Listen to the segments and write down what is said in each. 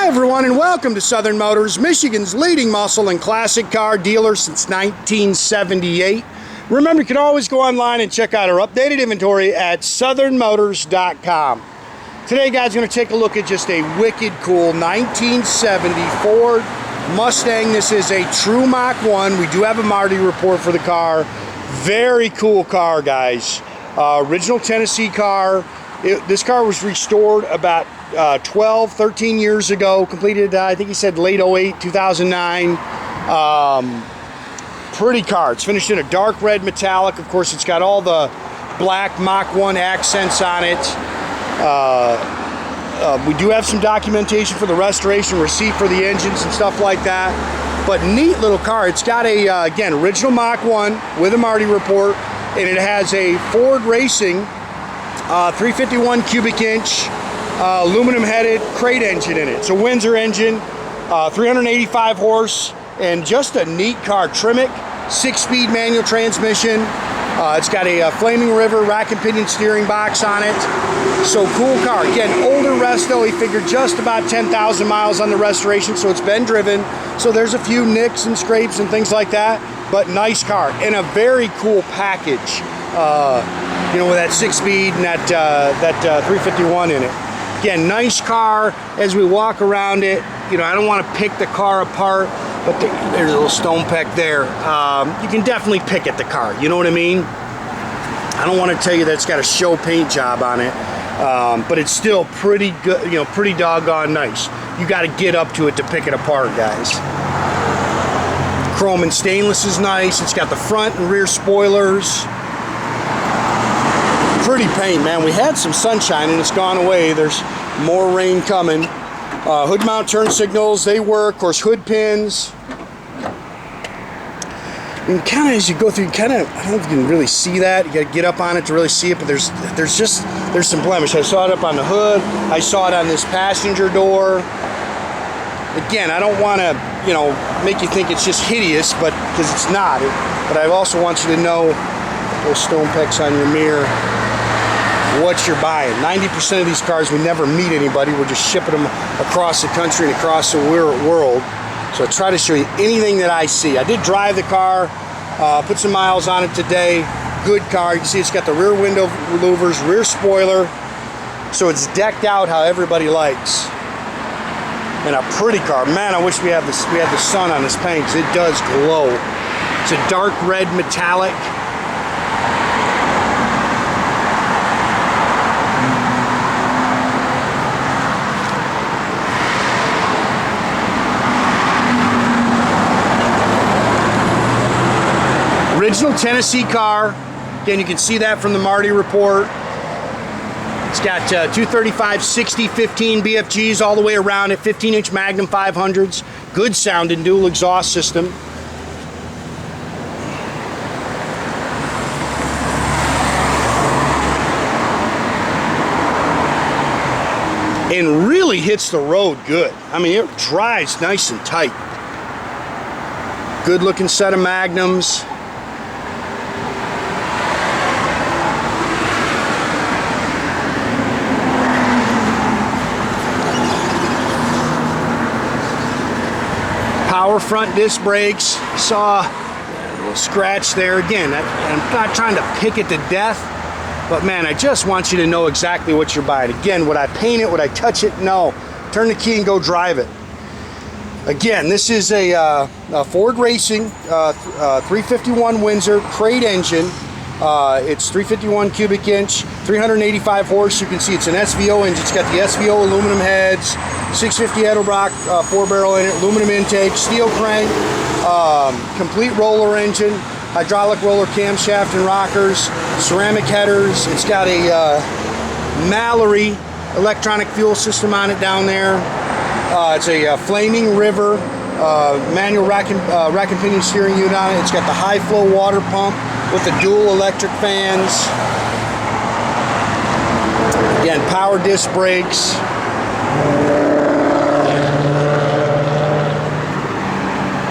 Hi everyone, and welcome to Southern Motors, Michigan's leading muscle and classic car dealer since 1978. Remember, you can always go online and check out our updated inventory at southernmotors.com. Today, guys, we're going to take a look at just a wicked cool 1970 Ford Mustang. This is a true Mach 1. We do have a Marti report for the car. Very cool car, guys. Original Tennessee car. This car was restored about 12, 13 years ago. Completed, I think he said late 08, 2009. Pretty car. It's finished in a dark red metallic. Of course, it's got all the black Mach 1 accents on it. We do have some documentation for the restoration, receipt for the engines and stuff like that. But neat little car. It's got a, again, original Mach 1 with a Marti report, and it has a Ford Racing 351 cubic inch aluminum headed crate engine in it. It's a Windsor engine, 385 horse, and just a neat car. Tremec 6-speed manual transmission. It's got a Flaming River rack and pinion steering box on it. So cool car. Again, older resto. He figured just about 10,000 miles on the restoration, so it's been driven. So there's a few nicks and scrapes and things like that, but nice car and a very cool package. You know, with that 6-speed and that 351 in it. Again, nice car. As we walk around it, you know, I don't want to pick the car apart, but there's a little stone peck there. You can definitely pick at the car, you know what I mean? I don't want to tell you that it's got a show paint job on it, but it's still pretty good, you know, pretty doggone nice. You got to get up to it to pick it apart, guys. Chrome and stainless is nice. It's got the front and rear spoilers. Pretty paint, man. We had some sunshine and it's gone away. There's more rain coming. Hood mount turn signals, they work. Of course, hood pins. And kind of as you go through, I don't know if you can really see that. You got to get up on it to really see it, but there's some blemish. I saw it up on the hood. I saw it on this passenger door. Again, I don't want to, you know, make you think it's just hideous, but because it's not. But I also want you to know those stone pecks on your mirror. What you're buying. 90% of these cars, we never meet anybody. We're just shipping them across the country and across the world. So I try to show you anything that I see. I did drive the car, put some miles on it today. Good car. You can see it's got the rear window louvers, rear spoiler. So it's decked out how everybody likes. And a pretty car. Man, I wish we had the sun on this paint because it does glow. It's a dark red metallic. Original Tennessee car. Again, you can see that from the Marti report. It's got 235, 60, 15 BFGs all the way around it, 15-inch Magnum 500s. Good sounding dual exhaust system. And really hits the road good. I mean, it drives nice and tight. Good looking set of Magnums. Power front disc brakes. Saw a little scratch there. Again, I'm not trying to pick it to death, but man, I just want you to know exactly what you're buying. Again, would I paint it? Would I touch it? No. Turn the key and go drive it. Again, this is a Ford Racing 351 Windsor crate engine. It's 351 cubic inch, 385 horse. You can see it's an SVO engine. It's got the SVO aluminum heads, 650 Edelbrock 4-barrel in it, aluminum intake, steel crank, complete roller engine, hydraulic roller camshaft and rockers, ceramic headers. It's got a Mallory electronic fuel system on it down there. It's a Flaming River manual rack and pinion steering unit on it. It's got the high flow water pump with the dual electric fans. Again, power disc brakes.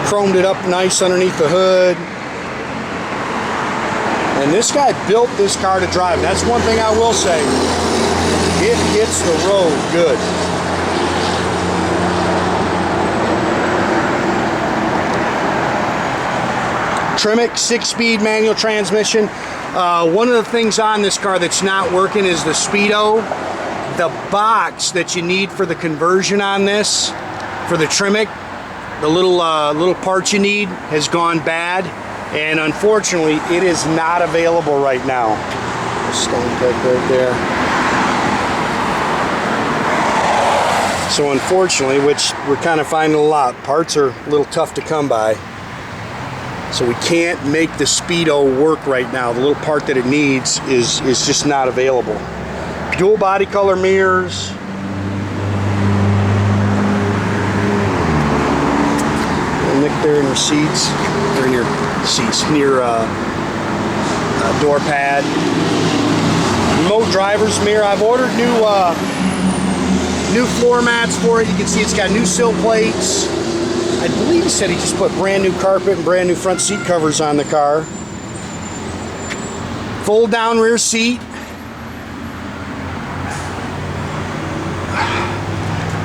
Chromed it up nice underneath the hood. And this guy built this car to drive. That's one thing I will say. It hits the road good. Tremec 6-speed manual transmission. One of the things on this car that's not working is the speedo. The box that you need for the conversion on this, for the Tremec, the little parts you need, has gone bad, and unfortunately it is not available right now. Stone peg right there. So unfortunately, which we're kind of finding a lot, parts are a little tough to come by. So we can't make the speedo work right now. The little part that it needs is just not available. Dual body color mirrors. Nick there in your seats, or in your seats, near door pad. Remote driver's mirror. I've ordered new floor mats for it. You can see it's got new sill plates. I believe he said he just put brand new carpet and brand new front seat covers on the car. Fold down rear seat.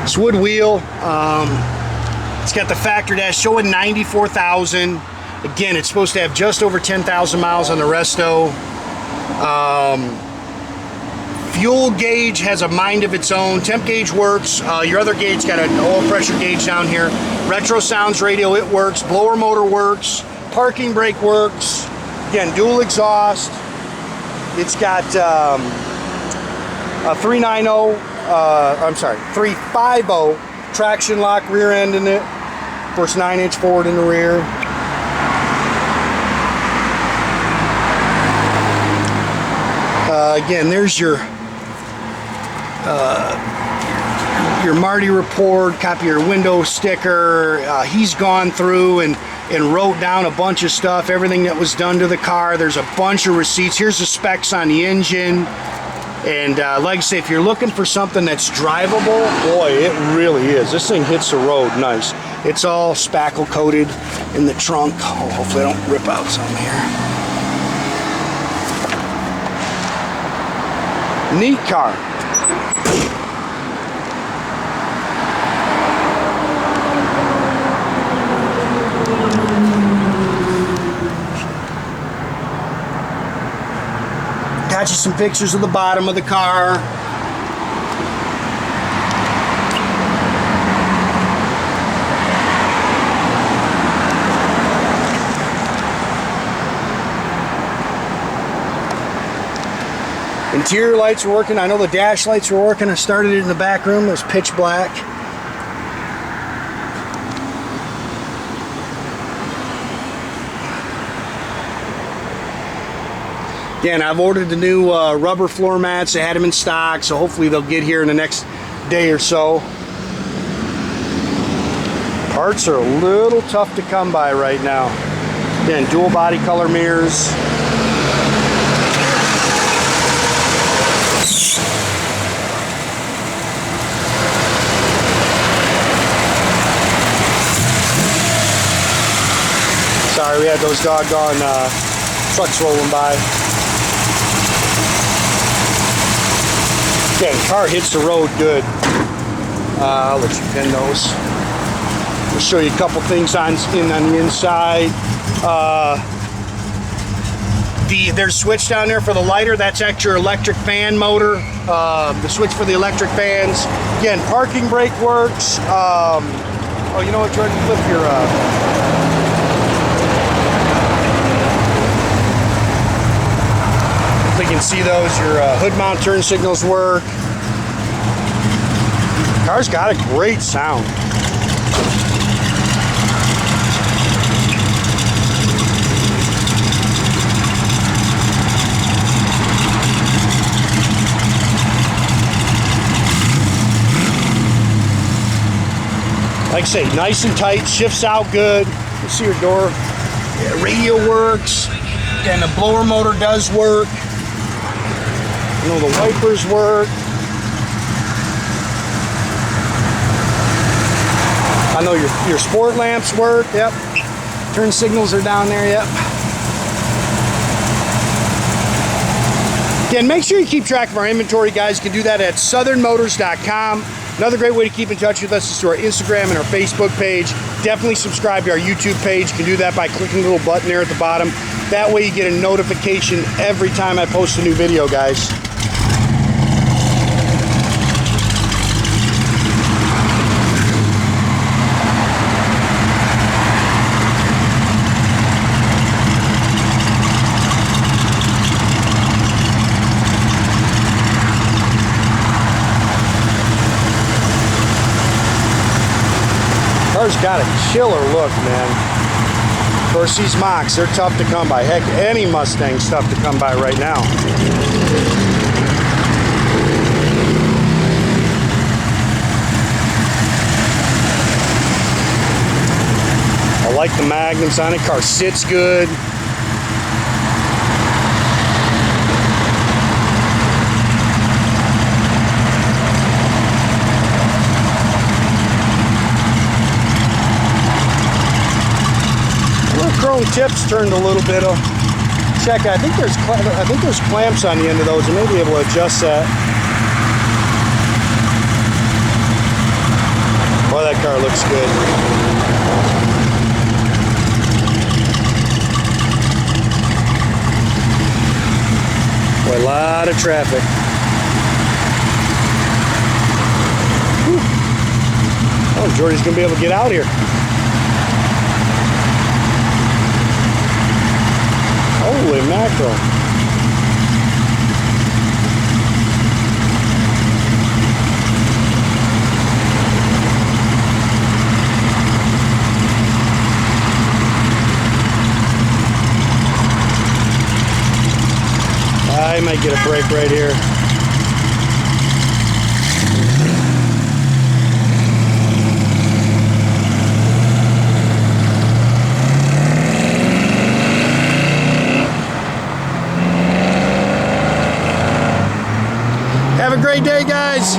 This wood wheel. It's got the factory dash showing 94,000. Again, it's supposed to have just over 10,000 miles on the resto. Fuel gauge has a mind of its own. Temp gauge works. Your other gauge got an oil pressure gauge down here. Retro sounds radio, it works. Blower motor works. Parking brake works. Again, dual exhaust. It's got a 350 traction lock rear end in it. Of course, 9-inch forward in the rear. Again, there's your Marti Report, copy your window sticker. He's gone through and wrote down a bunch of stuff, everything that was done to the car. There's a bunch of receipts. Here's the specs on the engine. And like I say, if you're looking for something that's drivable, boy, it really is. This thing hits the road nice. It's all spackle coated in the trunk. Oh, hopefully I don't rip out some here. Neat car. Got you some pictures of the bottom of the car. Interior lights are working. I know the dash lights were working. I started it in the back room. It was pitch black. Again, I've ordered the new rubber floor mats. They had them in stock, so hopefully they'll get here in the next day or so. Parts are a little tough to come by right now. Again, dual body color mirrors. Sorry, we had those doggone trucks rolling by. Okay, the car hits the road good. I'll let you pin those. I'll show you a couple things on the inside. There's a switch down there for the lighter. That's extra electric fan motor. The switch for the electric fans. Again, parking brake works. Oh, you know what, Jordan? Flip your... You can see those. Your hood mount turn signals work. Car's got a great sound. Like I say, nice and tight, shifts out good. You see your door. Yeah, radio works. And the blower motor does work. You know, the wipers work. I know your sport lamps work. Yep. Turn signals are down there. Yep. Again, make sure you keep track of our inventory, guys. You can do that at southernmotors.com. Another great way to keep in touch with us is through our Instagram and our Facebook page. Definitely subscribe to our YouTube page. You can do that by clicking the little button there at the bottom. That way you get a notification every time I post a new video, guys. Car's got a killer look, man. Of course, these Machs, they're tough to come by. Heck, any Mustang's tough to come by right now. I like the Magnums on it. Car sits good. Chrome tips turned a little bit. Check. I think there's clamps on the end of those. I may be able to adjust that. Boy, that car looks good. Boy, a lot of traffic. Whew. Oh, Jordy's gonna be able to get out here. Holy mackerel. I might get a break right here. Have a great day, guys.